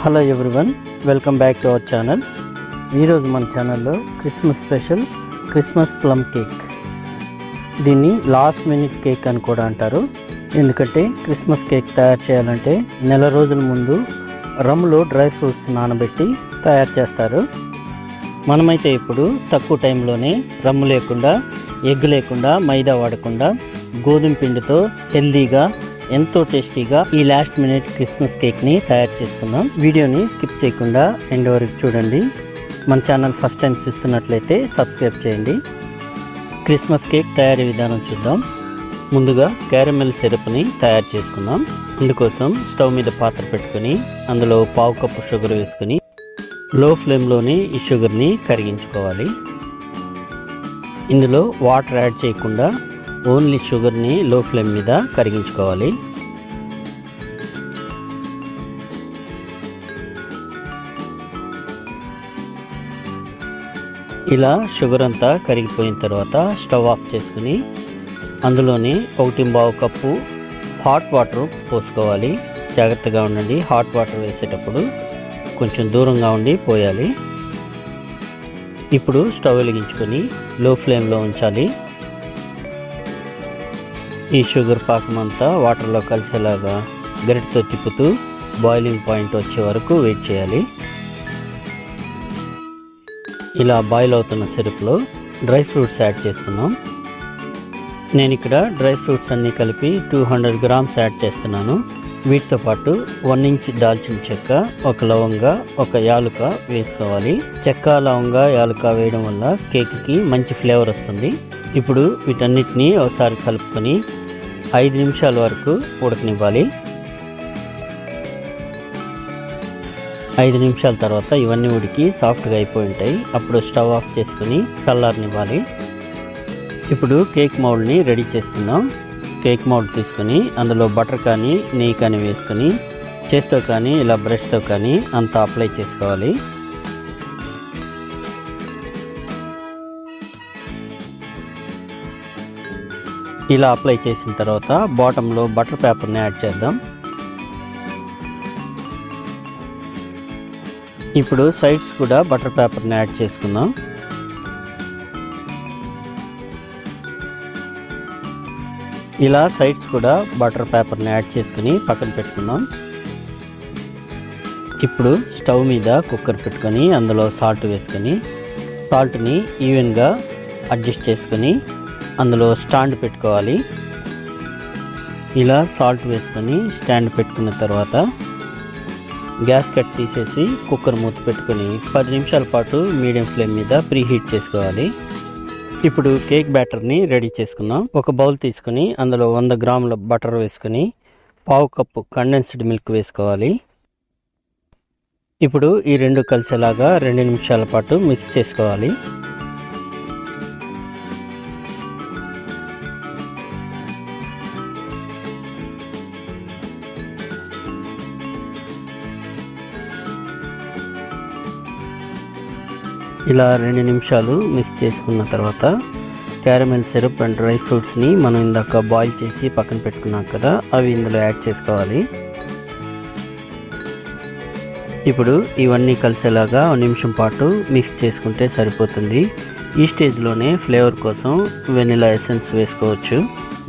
Hello everyone, welcome back to our channel. ఈరోజు మన ఛానల్లో Christmas special Christmas plum cake. దీన్ని లాస్ట్ మినిట్ కేక్ అని కూడా అంటారు. ఎందుకంటే క్రిస్మస్ కేక్ తయారు చేయాలంటే నెల రోజుల ముందు రమ్ములో డ్రై ఫ్రూట్స్ నానబెట్టి తయారు చేస్తారు. మనమైతే ఇప్పుడు తక్కువ టైంలోనే రమ్ము లేకుండా, ఎగ్ లేకుండా, మైదా వాడకుండా గోధుమ పిండితో హెల్దీగా, ఎంతో టేస్టీగా ఈ లాస్ట్ మినిట్ క్రిస్మస్ కేక్ని తయారు చేసుకుందాం. వీడియోని స్కిప్ చేయకుండా ఎండ్ వరకు చూడండి. మన ఛానల్ ఫస్ట్ టైం చూస్తున్నట్లయితే సబ్స్క్రైబ్ చేయండి. క్రిస్మస్ కేక్ తయారీ విధానం చూద్దాం. ముందుగా క్యారమెల్ సిరప్ని తయారు చేసుకుందాం. అందుకోసం స్టవ్ మీద పాత్ర పెట్టుకొని అందులో 1/2 కప్పు షుగర్ వేసుకొని లో ఫ్లేమ్లోనే ఈ షుగర్ని కరిగించుకోవాలి. ఇందులో వాటర్ యాడ్ చేయకుండా ఓన్లీ షుగర్ని లో ఫ్లేమ్ మీద కరిగించుకోవాలి. ఇలా షుగర్ అంతా కరిగిపోయిన తర్వాత స్టవ్ ఆఫ్ చేసుకుని అందులోని 1/4 కప్పు హాట్ వాటర్ పోసుకోవాలి. జాగ్రత్తగా ఉండండి, హాట్ వాటర్ వేసేటప్పుడు కొంచెం దూరంగా ఉండి పోయాలి. ఇప్పుడు స్టవ్ వెలిగించుకొని లో ఫ్లేమ్లో ఉంచాలి. ఈ షుగర్ పాకం అంతా వాటర్లో కలిసేలాగా గరిటతో తిప్పుతూ బాయిలింగ్ పాయింట్ వచ్చే వరకు వెయిట్ చేయాలి. ఇలా బాయిల్ అవుతున్న సిరప్లో డ్రై ఫ్రూట్స్ యాడ్ చేసుకుందాం. నేను ఇక్కడ డ్రై ఫ్రూట్స్ అన్నీ కలిపి 200 గ్రామ్స్ యాడ్ చేస్తున్నాను. వీటితో పాటు 1 ఇంచ్ దాల్చిన చెక్క, 1 లవంగ, 1 యాలుక వేసుకోవాలి. చెక్క, లవంగ, యాలుక వేయడం వల్ల కేక్కి మంచి ఫ్లేవర్ వస్తుంది. ఇప్పుడు వీటన్నిటిని ఒకసారి కలుపుకొని 5 నిమిషాల వరకు ఉడకనివ్వాలి. 5 నిమిషాల తర్వాత ఇవన్నీ ఉడికి సాఫ్ట్గా అయిపోయి ఉంటాయి. అప్పుడు స్టవ్ ఆఫ్ చేసుకుని చల్లారనివ్వాలి. ఇప్పుడు కేక్ మౌల్డ్ని రెడీ చేసుకుందాం. కేక్ మౌల్డ్ తీసుకొని అందులో బటర్ కానీ నెయ్యి కానీ వేసుకొని చేత్తో కానీ ఇలా బ్రష్తో కానీ అంతా అప్లై చేసుకోవాలి. ఇలా అప్లై చేసిన తర్వాత బాటంలో బటర్ పేపర్ని యాడ్ చేద్దాం. ఇప్పుడు సైడ్స్ కూడా బటర్ పేపర్ని యాడ్ చేసుకుందాం. ఇలా సైడ్స్ కూడా బటర్ పేపర్ని యాడ్ చేసుకుని పక్కన పెట్టుకుందాం. ఇప్పుడు స్టవ్ మీద కుక్కర్ పెట్టుకొని అందులో సాల్ట్ వేసుకొని సాల్ట్ని ఈవెన్గా అడ్జస్ట్ చేసుకొని అందులో స్టాండ్ పెట్టుకోవాలి. ఇలా సాల్ట్ వేసుకొని స్టాండ్ పెట్టుకున్న తర్వాత గ్యాస్ కట్ తీసేసి కుక్కర్ మూత పెట్టుకొని 10 నిమిషాల పాటు మీడియం ఫ్లేమ్ మీద ప్రీ హీట్ చేసుకోవాలి. ఇప్పుడు కేక్ బ్యాటర్ని రెడీ చేసుకుందాం. ఒక బౌల్ తీసుకొని అందులో 100 గ్రాముల బటర్ వేసుకొని 1/2 కప్పు కండెన్స్డ్ మిల్క్ వేసుకోవాలి. ఇప్పుడు ఈ రెండు కలిసేలాగా 2 నిమిషాల పాటు మిక్స్ చేసుకోవాలి. ఇలా 2 నిమిషాలు మిక్స్ చేసుకున్న తర్వాత క్యారమెల్ సిరప్ అండ్ డ్రై ఫ్రూట్స్ని మనం ఇందాక బాయిల్ చేసి పక్కన పెట్టుకున్నాం కదా, అవి ఇందులో యాడ్ చేసుకోవాలి. ఇప్పుడు ఇవన్నీ కలిసేలాగా 1 నిమిషం పాటు మిక్స్ చేసుకుంటే సరిపోతుంది. ఈ స్టేజ్లోనే ఫ్లేవర్ కోసం వెనిలా ఎసెన్స్ వేసుకోవచ్చు.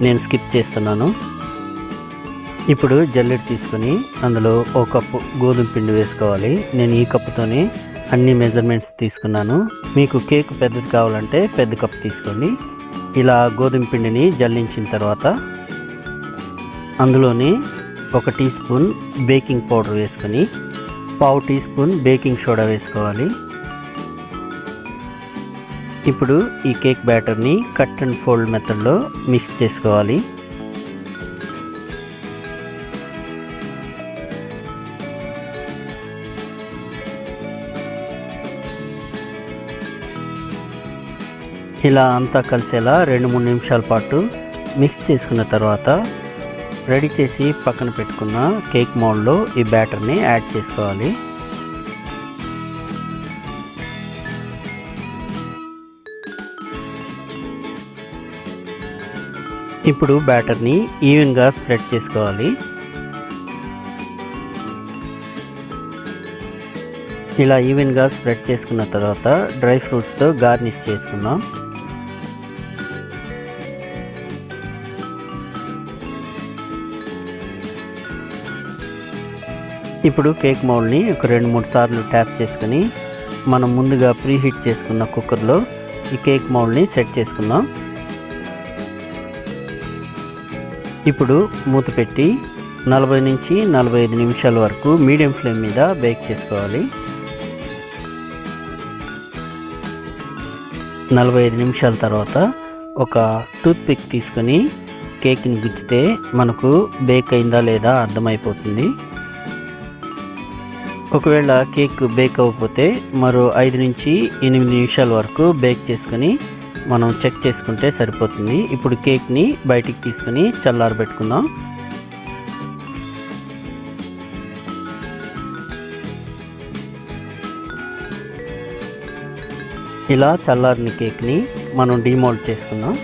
నేను స్కిప్ చేస్తున్నాను. ఇప్పుడు జల్లెడ తీసుకొని అందులో 1 కప్పు గోధుమ పిండి వేసుకోవాలి. నేను ఈ కప్పుతోనే అన్ని మెజర్మెంట్స్ తీసుకున్నాను. మీకు కేక్ పెద్దది కావాలంటే పెద్ద కప్పు తీసుకోండి. ఇలా గోధుమ పిండిని జల్లించిన తర్వాత అందులోని 1 టీ స్పూన్ బేకింగ్ పౌడర్ వేసుకొని 1/2 టీ స్పూన్ బేకింగ్ సోడా వేసుకోవాలి. ఇప్పుడు ఈ కేక్ బ్యాటర్ని కట్ అండ్ ఫోల్డ్ మెథడ్లో మిక్స్ చేసుకోవాలి. ఇలా అంతా కలిసేలా 2-3 నిమిషాల పాటు మిక్స్ చేసుకున్న తర్వాత రెడీ చేసి పక్కన పెట్టుకున్న కేక్ మౌల్డ్లో ఈ బ్యాటర్ని యాడ్ చేసుకోవాలి. ఇప్పుడు బ్యాటర్ని ఈవెన్గా స్ప్రెడ్ చేసుకోవాలి. ఇలా ఈవెన్గా స్ప్రెడ్ చేసుకున్న తర్వాత డ్రై ఫ్రూట్స్తో గార్నిష్ చేసుకుందాం. ఇప్పుడు కేక్ మౌల్డ్ని ఒక 2-3 సార్లు ట్యాప్ చేసుకుని మనం ముందుగా ప్రీహీట్ చేసుకున్న కుక్కర్లో ఈ కేక్ మౌల్డ్ని సెట్ చేసుకుందాం. ఇప్పుడు మూత పెట్టి 40 నుంచి 45 నిమిషాల వరకు మీడియం ఫ్లేమ్ మీద బేక్ చేసుకోవాలి. 45 నిమిషాల తర్వాత ఒక టూత్ పిక్ తీసుకొని కేక్ని గుచ్చితే మనకు బేక్ అయిందా లేదా అర్థమైపోతుంది. ఒకవేళ కేక్ బేక్ అవ్వకపోతే మరో 5 నుంచి 8 నిమిషాల వరకు బేక్ చేసుకొని మనం చెక్ చేసుకుంటే సరిపోతుంది. ఇప్పుడు కేక్ని బయటికి తీసుకుని చల్లారబెట్టుకుందాం. ఇలా చల్లారిన కేక్ని మనం డీమోల్డ్ చేసుకుందాం.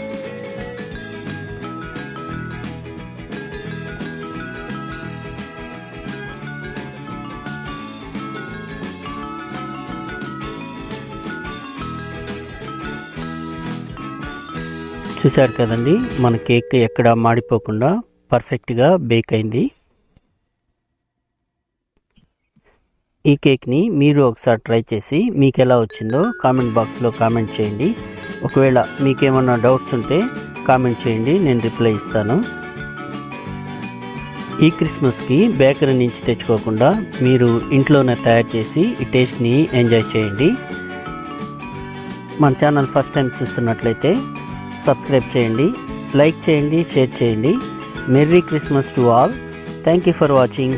చూశారు కదండి, మన కేక్ ఎక్కడ మాడిపోకుండా పర్ఫెక్ట్గా బేక్ అయింది. ఈ కేక్ని మీరు ఒకసారి ట్రై చేసి మీకు ఎలా వచ్చిందో కామెంట్ బాక్స్లో కామెంట్ చేయండి. ఒకవేళ మీకేమన్నా డౌట్స్ ఉంటే కామెంట్ చేయండి, నేను రిప్లై ఇస్తాను. ఈ క్రిస్మస్కి బేకరీ నుంచి తెచ్చుకోకుండా మీరు ఇంట్లోనే తయారు చేసి ఈ టేస్ట్ని ఎంజాయ్ చేయండి. మన ఛానల్ ఫస్ట్ టైం చూస్తున్నట్లయితే సబ్స్క్రైబ్ చేయండి, లైక్ చేయండి, షేర్ చేయండి. Merry Christmas to all. Thank you for watching.